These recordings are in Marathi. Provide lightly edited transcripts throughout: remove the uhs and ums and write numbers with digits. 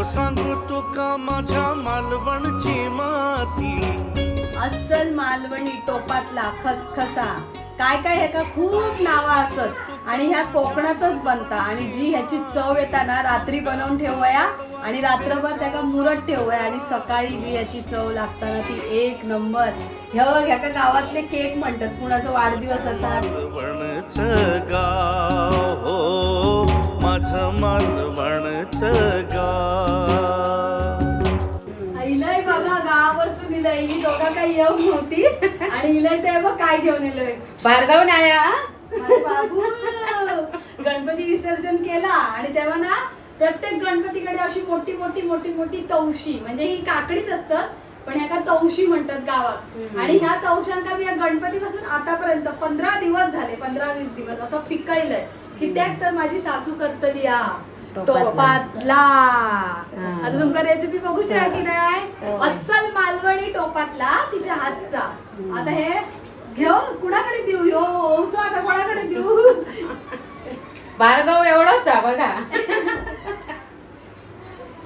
सांगू तुका माझ्या मालवणची माती, अस्सल मालवणी टोपातला खसखसा, काय काय ह्याका खूप नावा असत आणि ह्या कोकणातच बनता आणि जी ह्याची चव येता ना रात्री बनवून ठेवूया आणि रात्रभर त्याका मुरत ठेवूया आणि सकाळी जी ह्याची चव लागताना ती एक नंबर. ह्याका गावातले केक म्हणतात, कुणाचा वाढदिवस असा. मालवणचं गाव हो माझं मालवणचं गाव. इलय बघा गावावरचून इलय, ही दोघा काही येऊ नव्हती आणि इलय ते बघ काय घेऊन येलोय. बारगाव नाया बाबू गणपती विसर्जन केला आणि तेव्हा ना प्रत्येक गणपतीकडे अशी मोठी मोठी मोठी मोठी तवशी, म्हणजे ही काकडीच असतात पण ह्याका तवशी म्हणतात गावात. आणि ह्या तवशांका मी या गणपतीपासून आतापर्यंत 15 दिवस झाले, 15-20 दिवस असं पिकळलंय की त्यात तर माझी सासू करतली या टोपातला. आता तुमका रेसिपी बघूची आहे की नाही, अस्सल मालवणी टोपातला तिच्या हातचा. आता हे घेऊ कुणाकडे देऊ, यो ओसो आता कोणाकडे देऊ. बारगाव एवढाच बघा.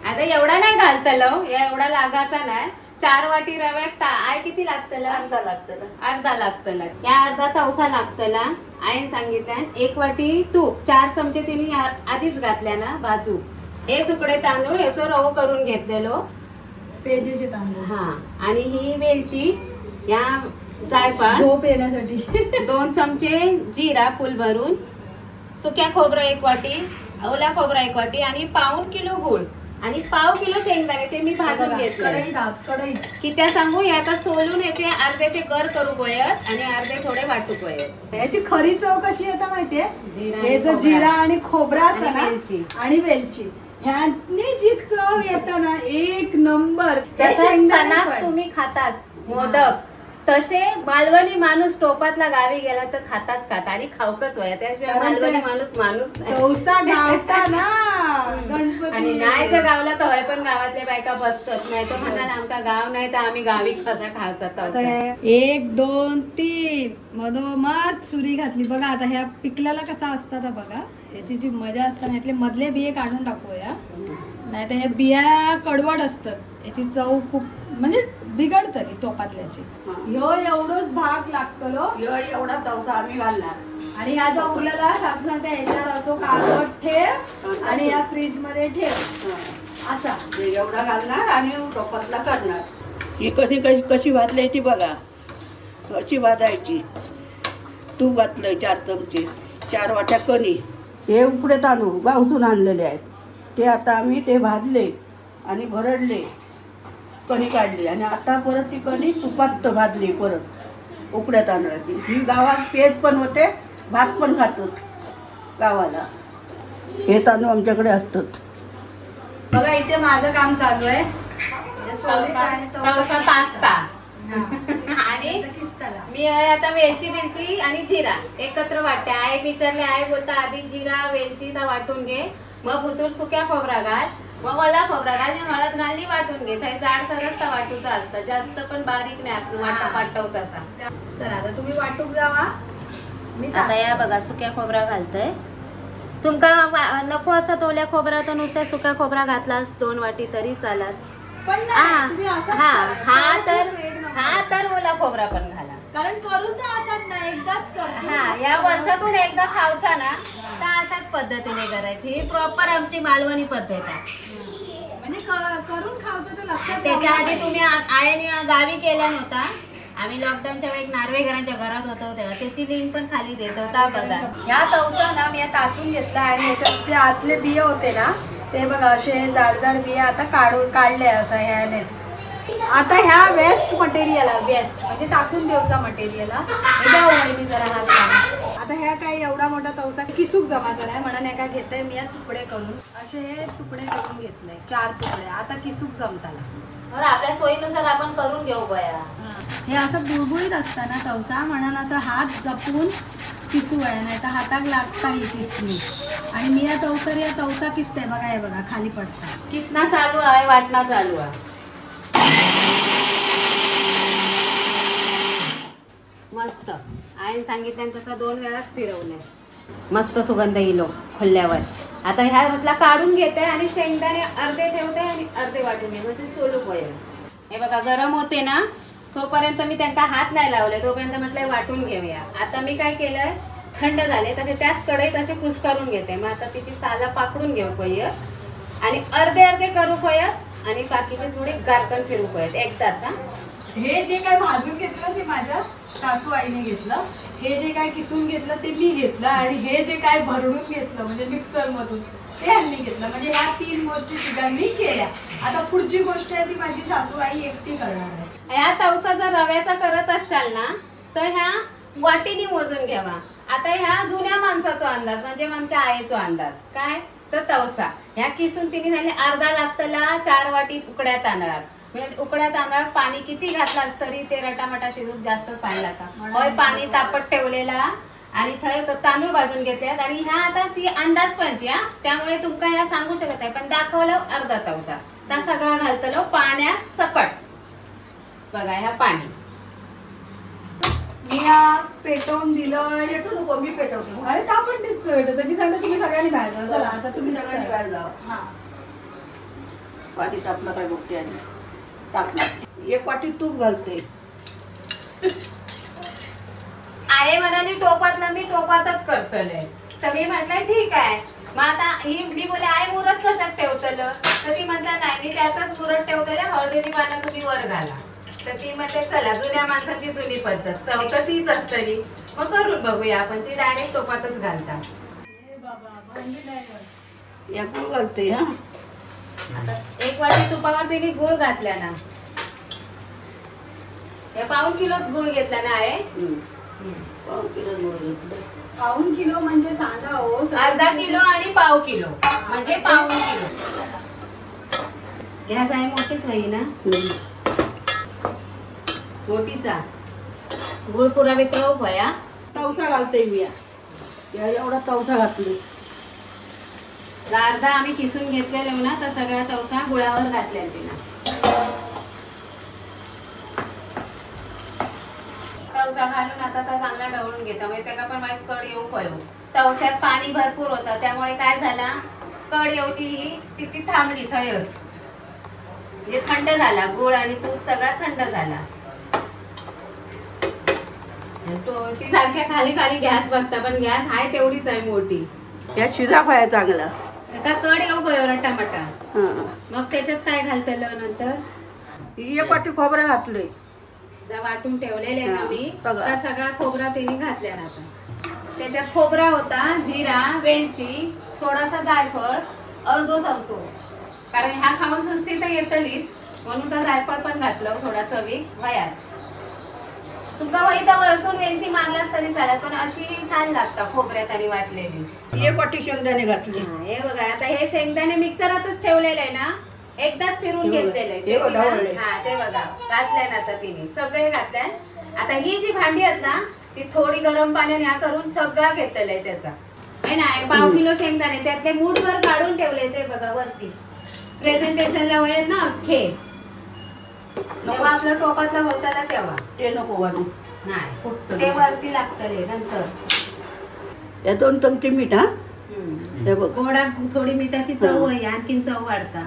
आता एवढा नाही घालतलो, एवढा लागाचा नाही. 4 वाटी रव्याक आय किती लागतला? अर्धा लागतला. या अर्धा तवसा लागतला. आईन सांगितलं 1 वाटी तूप, 4 चमचे तिने आधीच घातल्या ना भाजू. हे तुकडे तांदूळ ह्याचं रवो करून घेतलेलो, पेजेचे तांदूळ. हा, आणि ही वेलची, या जायफळ झोप येण्यासाठी 2 चमचे जिरा फुल भरून, सुक्या खोबरं 1 वाटी, ओला खोबरा 1 वाटी आणि 1/2 किलो गूळ आणि 1/2 किलो शेंगदाणे ते मी भाजून घेतले. कढईत की त्या सांगू आता सोलून याचे अर्ध्याचे गर करू गोयत आणि अर्धे थोडे वाटू गोयत. याची खरी चव कशी येते माहितीये, जिरा हे जो जिरा आणि खोबरा आणि वेलची. आणि वेलची ह्यानी जी चव येते ना एक नंबर. जसं सणात तुम्ही खातास मोदक तसे मालवणी माणूस टोपातला गावी गेला तर खाताच खाता आणि खाऊकच वया. त्याशिवाय मालवणी माणूस तवसा गावता ना गणपती. आणि नाही जर गावला तर होय, पण गावातल्या बायका बसतात, नाही तर म्हणा आमका गाव नाही तर आम्ही गावी कसा खायचा तवसा. 1 2 3 मधोमध सुरी घातली बघा. आता ह्या पिकल्याला कसा असतात बघा, याची जी मजा असताना यातले मधले बिये काढून टाकूया, नाही तर हे बिया कडवड असतात, याची चव खूप म्हणजे बिघडतली टोपातल्याची. ह्यो एवढोच भाग लागतलो, एवढा तवसा आम्ही घालणार आणि ह्या जो उरलेला सासू सांगते याच्यावर असो कागद ठेव आणि या फ्रीज मध्ये ठेव असा एवढा घालणार आणि टोपातला करणार. ही कशी कशी कशी भाजली ती बघा, अशी भाजायची. तूप घातलं 4 चमचे, 4 वाट्या कणी. हे उकडे तांदूळ गावतून आणलेले आहेत, ते आता आम्ही ते भाजले आणि भरडले, कणी काढली आणि आता परत ती कणी तुपात भाजली परत उकड्या तांदळाची. ही गावात पेज पण होते, भात पण खातात गावाला. हे तांदूळ आमच्याकडे असतात. बघा इथे माझं काम चालू आहे, तवसा तासता आणि मी आता वेलची आणि जिरा एकत्र वाटते. आई विचारले, आई बोलता आधी जिरा वेलची वाटून घे, मग भुतूर सुक्या खोबरा घाल, मग मला खोबरा घाल, हळद घालली वाटून घे. जाड सरस वाटूचा असता, जास्त पण बारीक नाही आपण वाटव तसा. चला आता तुम्ही वाटूक जावा. मी आता या बघा सुक्या खोबरा घालतोय. तुमका नको असा तोल्या खोबरा तर नुसत्या सुक्या खोबरा घातलास 2 वाटी तरी चालत. पण नाही, तुम्ही असंच हा करा. तर ओला खोबरा पण घाला, कारण करूच हातात नाही, एकदाच कर. हा या वर्षातून एकदा खावचा ना तर अशाच पद्धतीने करायची. ही प्रॉपर आमची मालवणी पद्धत आहे. म्हणजे करून खावचं तर लक्षात. त्याच्या आधी तुम्ही आईने गावी केल्या नव्हता, आम्ही लॉकडाऊनच्या वेळी नार्वेकरांच्या घरात होतो तेव्हा त्याची लिंक पण खाली देत होता बघा. ह्या तवसा ना मी तासून घेतला आणि ह्याच्यात जे आतले बिये होते ना ते बघा असे जाड जाड बिये आता काढले असं ह्यानेच. आता ह्या वेस्ट मटेरियलला वेस्ट म्हणजे टाकून देऊचा मटेरियलला मी जरा हात लावून. आता ह्या काही एवढा मोठा तवसा किसूक जमा कराय म्हणून काय घेतय मी या तुकडे करून असे हे तुकडे करून घेतले 4 तुकडे. आता किसूक जमताला आपल्या सोयीनुसार आपण करून घेऊ बया. हे असं बुळबुळीत असताना तवसा म्हणून असं हात जपून किसू आहे, नाही तर हाताक लागता ही किसणी. आणि मी या तवसा किसते बघा, हे बघा खाली पडता. किसना चालू आहे, वाटणा चालू आहे. मस्त आईने सांगितलं तसं 2 वेळाच फिरवलंय. मस्त सुगंध येलो खोलल्यावर. आता ह्या म्हटलं काढून घेते आणि शेंगदाणे अर्धे ठेवते आणि अर्धे वाटून घेते म्हणजे सोलू पडेल. हे बघा गरम होते ना तोपर्यंत मी त्यांना हात नाही लावले, तोपर्यंत म्हटलं वाटून घेऊया. आता मी काय केलंय थंड झाले तर त्याच कढईत असे कुस्करून घेते. मग आता तिची साला पाकडून घेऊ पाहिजे आणि अर्धे अर्धे करू पाहिजे आणि बाकीचे थोडे गारकन फिरू पाहिजे एकदाच. हे जे काय भाजून घेतलं ते माझ्या सासू आईने घेतलं, हे जे काय किसून घेतलं ते मी घेतलं आणि हे जे काय भरडून घेतलं म्हणजे मिक्सर मधून ते ह्यांनी घेतलं. म्हणजे ह्या 3 गोष्टी तिघांनी केल्या. आता पुढची गोष्ट आहे ती माझी सासू आई एकटी करणार आहे. ह्या तवसा जर रव्याचा करत असाल ना तर ह्या वाटीने मोजून घ्यावा. आता ह्या जुन्या माणसाचा अंदाज म्हणजे आमच्या आईचा अंदाज काय तर तवसा ह्या किसून तिने झाले अर्धा लागतला 4 वाटी उकड्या तांदळात. म्हणजे उकड्या तांदळात पाणी किती घातलास तरी ते रटामटा शिजून जास्तच पाणी लागतं. होय पाणी तापत ठेवलेला आणि थंय तांदूळ भाजून घेतल्यात आणि ह्या आता ती अंदाज पंची हा, त्यामुळे तुमका ह्या सांगू शकत नाही पण दाखवलं अर्धा तवसा त्या सगळा घालतलो पाण्यात सकट. बघा ह्या पाणी मी पेटवून दिलं. येतो नको मी पेटवतो. अरे का पण तेच पेटवतं की सांगतो तुम्ही सगळ्यांनी बाहेर जा. चला आता तुम्ही सगळ्यांनी बाहेर जा. हा पाणी तापलं काय बघते आणि तापलं 1 वाटी तूप घालते. आहे म्हणाली टोपातलं मी टोपातच करतले तर मी म्हटलं ठीक आहे. मग आता ही मी बोले आई मुरत कशात ठेवतलं तर ती म्हटलं नाही मी त्यातच मुरत ठेवतले हळदीची पानं तुम्ही वर घाला. तर ती म्हणते चला जुन्या माणसाची जुनी पद्धत चव तर तीच असतली मग करून बघूया आपण. ती डायरेक्ट टोपातच घालता. या गुळ घालते. हा आता 1 वाटी तुपावर तिने गुळ घातला ना. हे पाऊण किलो गुळ घेतला ना आहे. पाव किलो गुळ घेतलं. पाऊण किलो म्हणजे सांगा हो. अर्धा किलो आणि पाव किलो म्हणजे पाऊण किलो. गॅस आहे मोठीच होई ना मोठीचा गुळ पुरा वितरव भया. तवसा घालते मी. या एवढा तवसा घातली. अर्धा आम्ही किसून घेतलेलो ना तर सगळ्या तवसा गुळावर घातल्या तिला. तवसा घालून आता तर चांगला ढवळून घेतो म्हणजे त्याला पण माहीत कड येऊ पडो. तवस्यात पाणी भरपूर होतं त्यामुळे काय झाला कड येऊची ही स्थिती थांबली थयच. म्हणजे थंड झाला गुळ आणि तूप सगळा थंड झाला. ती सारख्या खाली खाली गॅस बघता पण गॅस आहे तेवढीच आहे मोठी. या शिजा पाया चांगला. आता कड येऊ गयो रटामटा. हा मग त्याच्यात काय घालतलं नंतर 1 वाटी खोबरं घातले. जा वाटून ठेवलेले ना मी सगळं. त्या सगळा खोबरा तिने घातल्या आता. त्याच्यात खोबरा होता जिरा वेलची थोडासा जायफळ अर्धो चमचो कारण ह्या खाऊन सुस्ती तर येतलीच म्हणून तर जायफळ पण घातलं थोडा चवी वयाच. तुमका वही तर वरसून वेलची मारलास तरी चालत पण अशी छान लागतं खोबऱ्यात आणि वाटलेली. 1 वाटी शेंगदाणे घातले. हे बघा आता हे शेंगदाणे मिक्सरातच ठेवलेले आहे ना एकदाच फिरून घेतलेले हे बघा वळले. हा ते बघा घातलंय ना आता तिने सगळे घातलंय. आता ही जी भांडी आहेत ना ती थोडी गरम पाण्याने ह्या करून सगळा घेतलेला त्याचा आहे ना. 1/2 किलो शेंगदाणे त्यातले मूठभर काढून ठेवले ते बघा वरती प्रेझेंटेशनला वय ना अख्खे जेव्हा आपलं टोपातला होता तेव्हा ते नको वाजू. नाही ते वरती लागतले नंतर. या 2 चमचे मीठ. हा हे बघ गोडा थोडी मिठाची चव आहे आणखीन चव वाढता.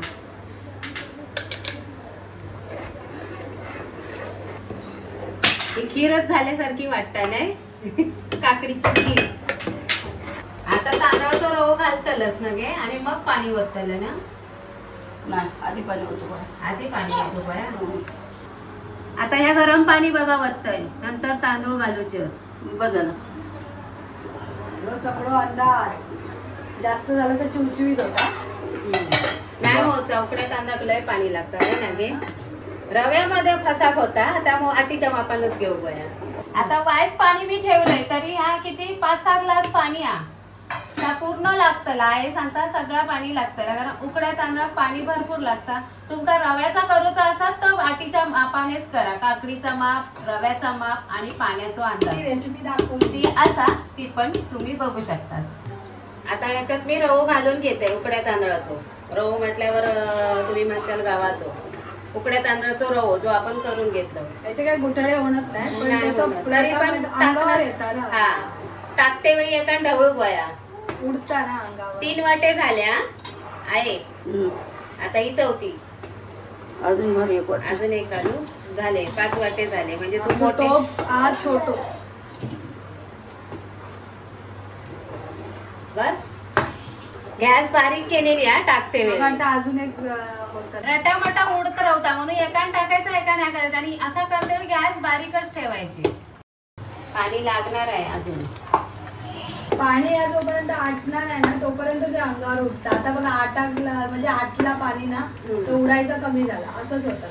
ही खीरच झाल्यासारखी वाटतं नाही काकडीची खीर. आता तांदळाचा रवो घालतलस ना गे आणि मग पाणी ओतलं ना. नाही आधी पाणी होतं बघा. आधी पाणी ओतू बया. आता ह्या गरम पाणी बघा वतय नंतर तांदूळ घालूचे. बघा ना सगळं अंदाज जास्त झालं तर चुचुळीत होता. नाही हो चौकड्या तांदळात लय पाणी लागतं आहे ना गे. रव्यामध्ये फसाक होता त्यामुळे आटीच्या मापानच घेऊ गया. आता वायस पाणी मी ठेवलंय तरी ह्या किती 5-6 ग्लास पाणी हा त्या पूर्ण लागतं हे सांगता सगळं पाणी लागतं कारण उकड्या तांदळात पाणी भरपूर लागतं. तुमका रव्याचा करूचा असाल तर वाटीच्या मापानेच करा. काकडीचा माप रव्याचा माप आणि पाण्याचा अंदाज रेसिपी दाखवली ती असा ती पण तुम्ही बघू शकता. आता याच्यात मी रवो घालून घेते उकड्या तांदळाचो. रवो म्हटल्यावर तुम्ही म्हणशाल गावाचो उकड्या तांदळाचो रवो जो आपण करून घेतलं त्याचे काही गुठळे होणार नाही पण नाही तसं होणार. तरी पण अंगावर येतात ना. हा टाकते वेळी एका ढवळू गोया उडता ना अंगावर. 3 वाटे झाल्या आहे. आता ही चौथी, अजून भर एक वाट. अजून एक घालू, झाले 5 वाटे झाले. म्हणजे तू आमचा मोठे टोप हा छोटो. बस गॅस बारीक केलेली आहे. टाकते वेळी आता अजून एक होतं. रटामटा उडत राहता म्हणून एकान टाकायचा एका नाही करायचा. आणि असा करते वेळी गॅस बारीकच ठेवायची. पाणी लागणार आहे अजून. पाणी या जोपर्यंत आटणार आहे ना तोपर्यंत ते अंगावर उठतं. आता बघा आटाकला म्हणजे आटला पाणी ना तो उडायचा कमी झाला. असंच होतं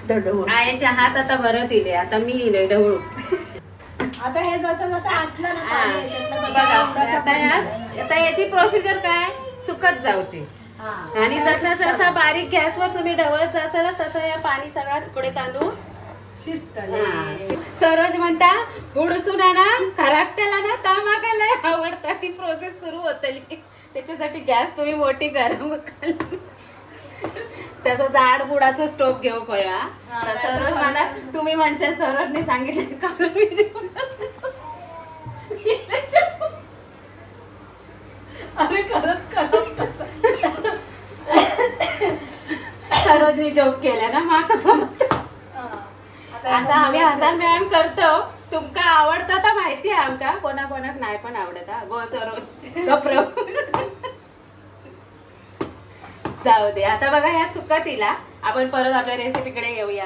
दडवून. आईच्या हात आता भरत इले. आता मी इले ढवळू. आता हे जसं जसं आटलं ना पाणी याच्यातलं तसं बघा उडायचा आता आता याची प्रोसिजर काय, सुकत जाऊची. हा. आणि जसा जसा बारीक गॅसवर तुम्ही ढवळत जाताल तसं या पाणी सगळ्यात पुढे तांदूळ शिजतले. सरोज म्हणता बुडसून ना खराब त्याला ना तामाका लय आवडता. ती प्रोसेस सुरू होतली. त्याच्यासाठी गॅस तुम्ही मोठी करा. मग त्याचं जाड बुडाचं स्टोव घेऊ कया. सरोज म्हणा तुम्ही म्हणशाल सरोजने सांगितलं का अरे खरंच सरोजने जोक केला ना माका. असं आम्ही हसन मॅम करतो. तुमका आवडतं तर माहिती आहे आमका. कोणाकोणाक नाही पण आवडत. गो सरोज गप्र. जाऊ दे. आता बघा ह्या सुकतीला आपण परत आपल्या रेसिपीकडे येऊया.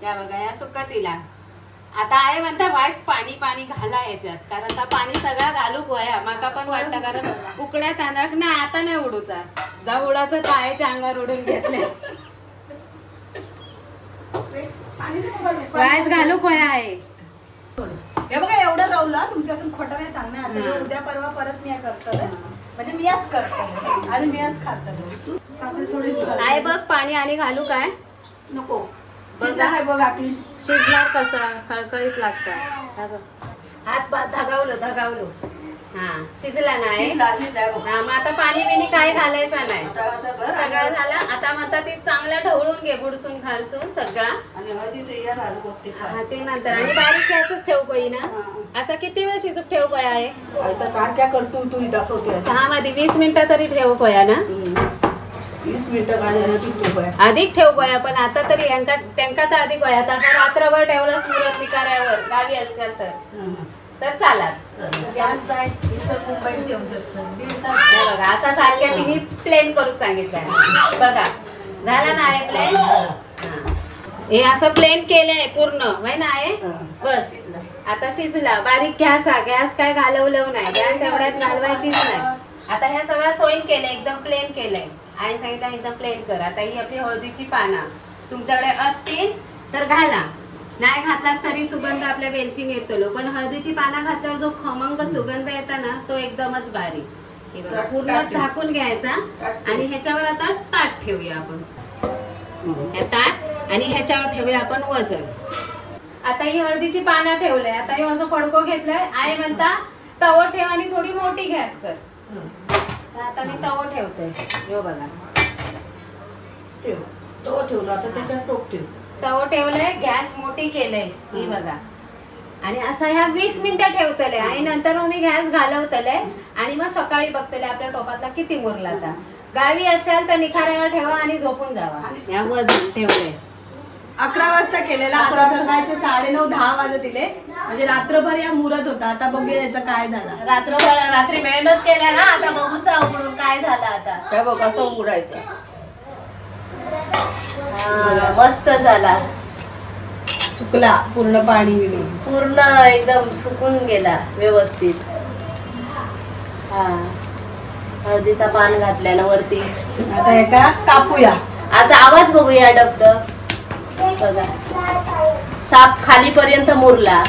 या बघा ह्या सुकतीला आता आहे म्हणता वाईच पाणी पाणी घाला याच्यात. कारण आता पाणी सगळा घालू गोया. माका पण वाटतं कारण उकड्या तांदळाक नाही आता नाही उडूचा. जा उडाचं तायाच्या अंगावर उडून घेतले. वाईच घालू गोया आहे. हे बघा एवढं राहुला तुमच्यासून खोटं नाही सांगणार. आता उद्या परवा परत मी करतो म्हणजे मीच करतो आणि मीच खातो. थोडी आहे बघ पाणी आणि घालू काय नको. बघा. बघा बघ आधी. शिजणार कसा खळखळीत लागतं. हात धगावलं धगावलं. हा शिजला नाही. हा मग आता पाणी बिनी काय घालायचं नाही. सगळं झालं. आता म्हणता ते चांगलं ढवळून घे बुडसून खालसून सगळा. हा ते नंतर आणि बारीक गॅसच ठेव कोई ना. असा किती वेळ शिजूक ठेव कोया आहे. काय करतो तू दाखवते. हा मध्ये 20 मिनिटं तरी ठेव कोया ना. 20 मिनिटं अधिक ठेव गोया. पण आता तरी त्यांका तर अधिक गोया. आता रात्रभर ठेवलाच मुरत निकाऱ्यावर गावी असाल तर चालात. गॅस जाय मुंबईत ठेवू शकतो. बघा असा सारख्या तिने प्लेन करून सांगितलं. बघा झाला ना आहे प्लेन. हे असं प्लेन केलंय पूर्ण माहिती ना आहे. बस आता शिजला. बारीक गॅस हा. गॅस काय घालवलं नाही. गॅस एवढ्यात घालवायचीच नाही. आता ह्या सगळ्या सोयीन केलंय. एकदम प्लेन केलंय. आईने सांगितलं एकदम प्लेन कर. आता ही आपली हळदीची पानं तुमच्याकडे असतील तर घाला. नाही घातलास तरी सुगंध आपल्या वेलची येतो. पण हळदीची पानं घातल्यावर जो खमंग सुगंध येतो ना तो एकदमच भारी. हे बघा पूर्ण झाकून घ्यायचा. आणि ह्याच्यावर आता ताट ठेवूया आपण. हे ताट आणि ह्याच्यावर ठेवूया आपण वजन. आता ही हळदीची पानं ठेवलंय. आता हे असं फडको घेतलंय. आई म्हणता तव ठेव आणि थोडी मोठी गॅस कर. आता मी तव ठेवते. हो बघा ठेव. तो ठेवला आता त्याच्यात टोप ठेव. तव ठेवलंय. गॅस मोठी केलंय. ही बघा. आणि असं ह्या 20 मिनिटं ठेवतले. आणि नंतर मग मी गॅस घालवतले. आणि मग सकाळी बघतले आपल्या टोपातला किती मुरला. आता गावी असाल तर निखाऱ्यावर ठेवा आणि झोपून जावा. या वजन ठेवलंय. 11 वाजता केलेला. आता सकाळचे 9:30-10 वाजत दिले. म्हणजे रात्रभर या मुरत होता. आता बघूया याचं काय झालं. रात्री मेहनत केल्या ना. आता बघूचा उघडून काय झालं. आता काय बघ असं उघडायचं. मस्त झाला. सुकला पूर्ण पाणी बिणी. पूर्ण एकदम सुकून गेला व्यवस्थित. हा हळदीचा पान घातल्या ना वरती. आता एका कापूया. असा आवाज बघूया डबड. बघा साप खालीपर्यंत मुरला.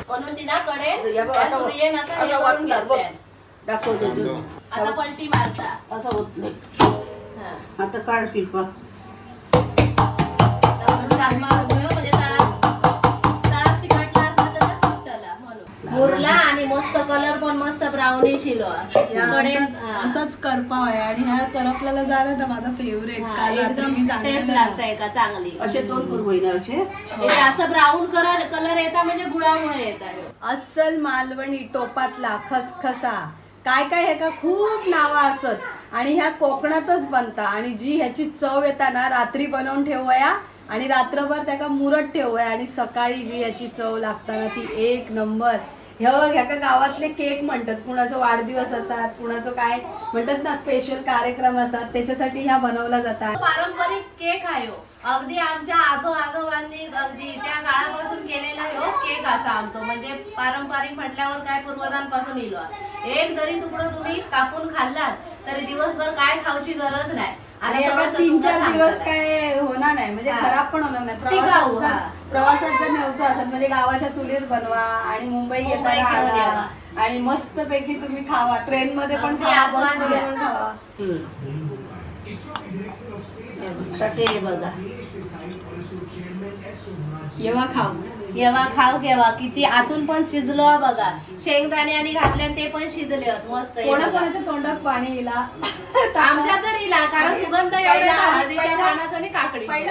म्हणून तिला कडेल सूर्यन असं हे करून घेतलंय. दाखवतो तू. आता पलटी मारता. असं होत नाही. हा. आता काढतील पा. म्हणजे तळात चिकटला असता तर सुटला म्हणून मुरला. आणि मस्त कलर पण मस्त ब्राउनिश हिलो. असंच करपाव आहे. आणि ह्या करपल्याला झालं तर माझा फेवरेट. एकदम टेस्ट लागतंय का चांगली. असे 2 करू होईना. असे असं ब्राऊन कलर येता म्हणजे गुळामुळे येतात. अस्सल मालवणी टोपातला खसखसा काय काय ह्याका खूप नावा असत आणि ह्या कोकणातच बनता आणि जी ह्याची चव येता ना रात्री बनवून ठेवूया आणि रात्रभर त्याका मुरत ठेवूया आणि सकाळी जी ह्याची चव लागताना ती एक नंबर. ह्याका गावातले केक म्हणतात, कुणाचा वाढदिवस असतात, कुणाचं काय म्हणतात ना स्पेशल कार्यक्रम असतात त्याच्यासाठी ह्या बनवला जातात. पारंपरिक केक आहे अगदी आमच्या आजोबांनी अगदी त्या काळापासून केलेला ह्यो केक असा आमचो. म्हणजे पारंपरिक म्हटल्यावर काय पूर्वजांपासून इलो. एक जरी तुकडं तुम्ही कापून खाल्लात तरी दिवसभर काय खाऊची गरज नाही. आणि 3-4 दिवस काय होणार नाही, म्हणजे खराब पण होणार नाही. प्रवासात जर न्यायचं असेल म्हणजे गावाच्या चुलीत बनवा आणि मुंबई घेता आणि मस्त पैकी तुम्ही खावा. ट्रेन मध्ये पण खावा, बस मध्ये पण खावा. बघा येवा खाऊ केव्हा किती आतून पण शिजलो बघा. शेंगदाणे आणि घातले ते पण शिजले मस्त. कोणाच्या तोंडात पाणी येला आमच्या तर येला कारण सुगंध एवढा हळदीच्या पानाचा आणि काकडी. आहे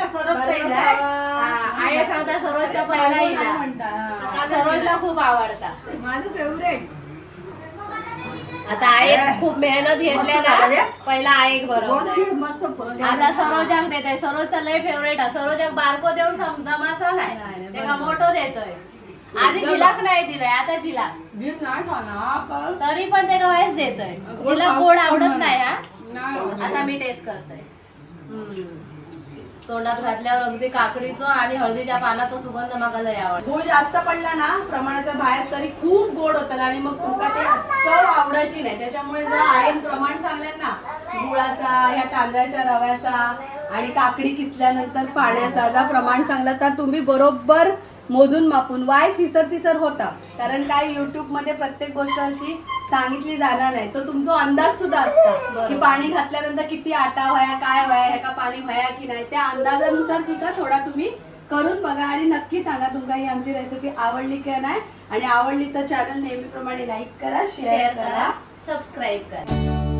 सांगता सरोजच्या पहिला येला म्हणता. सरोजला खूप आवडता, माझं फेवरेट. आता आईक खूप मेहनत घेतल्या ना पहिला आईक बरोबर मस्त. आता सरोजाक देतोय. सरोजचा लय फेवरेट आहे. सरोजाक बारको देऊन जमाचा नाही त्याला मोठो देतोय. आधी जिलाक नाही दिलंय आता जिला तरी पण ते वाईस देतोय. जिला गोड आवडत नाही. हा आता मी टेस्ट करतोय. तोंडात घातल्यावर अगदी काकडीचं आणि हळदीच्या पानाचा सुगंध मला लय आवडतो. गुळ जास्त पडला ना प्रमाणाच्या बाहेर तरी खूप गोड होतं आणि मग तुमका ते चव आवडायची नाही. त्याच्यामुळे जर आईन प्रमाण सांगलं ना गुळाचा, ह्या तांदळाच्या रव्याचा आणि काकडी किसल्यानंतर पाण्याचा जर प्रमाण सांगलं तर तुम्ही बरोबर मोजून मापून वाईच हिसर होता. कारण काय युट्यूब मध्ये प्रत्येक गोष्ट अशी सांगितली जाणार नाही. तो तुमचा अंदाज सुद्धा असता की पाणी घातल्यानंतर किती आटा व्हाया, काय व्हाया, ह्याका पाणी व्हाया की नाही, त्या अंदाजानुसार सुद्धा थोडा तुम्ही करून बघा आणि नक्की सांगा तुमका ही आमची रेसिपी आवडली की नाही. आणि आवडली तर चॅनल नेहमीप्रमाणे लाईक करा, शेअर करा, सबस्क्राईब करा.